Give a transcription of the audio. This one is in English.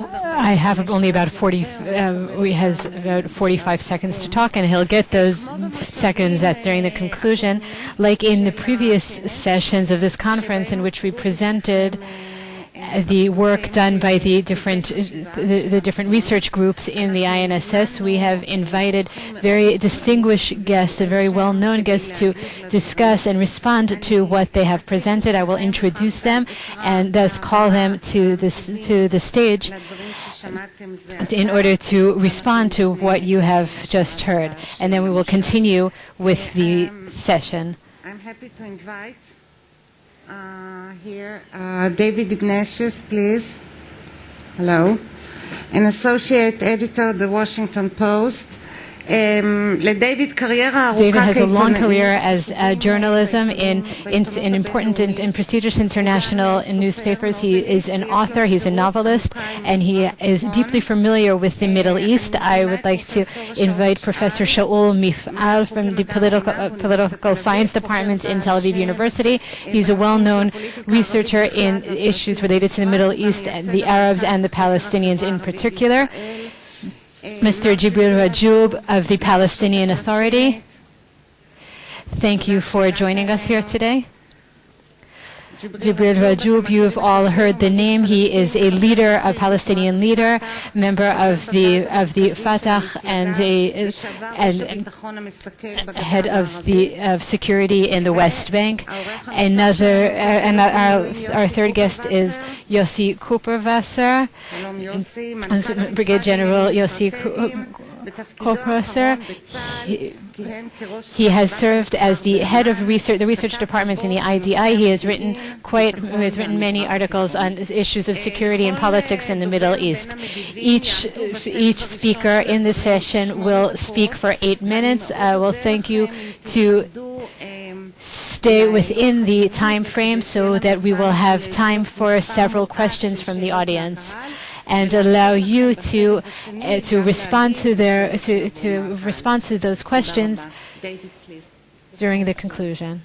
I have only about 40, he has about 45 seconds to talk, and he'll get those seconds during the conclusion. Like in the previous sessions of this conference in which we presented the work done by the different research groups in the INSS, we have invited very distinguished guests, very well-known guests, to discuss and respond to what they have presented. I will introduce them and thus call them to the stage in order to respond to what you have just heard. And then we will continue with the session. I'm happy to invite here David Ignatius, please. Hello. An associate editor of the Washington Post. David has a long career as journalism in important and prestigious international newspapers. He is an author, he's a novelist, and he is deeply familiar with the Middle East. I would like to invite Professor Shaul Mifal from the Political Science Department in Tel Aviv University. He's a well-known researcher in issues related to the Middle East, the Arabs and the Palestinians in particular. Mr. Jibril Rajoub of the Palestinian Authority. Thank you for joining us here today. Jibril Rajoub, you have all heard the name. He is a leader, a Palestinian leader, member of the Fatah, and head of security in the West Bank. Our third guest is Yossi Kupperwasser, Brigadier General Yossi Kupperwasser. He has served as the head of the research department in the IDI. He has written many articles on issues of security and politics in the Middle East. Each speaker in this session will speak for 8 minutes. I will thank you to stay within the time frame so that we will have time for several questions from the audience, and allow you to respond to those questions during the conclusion.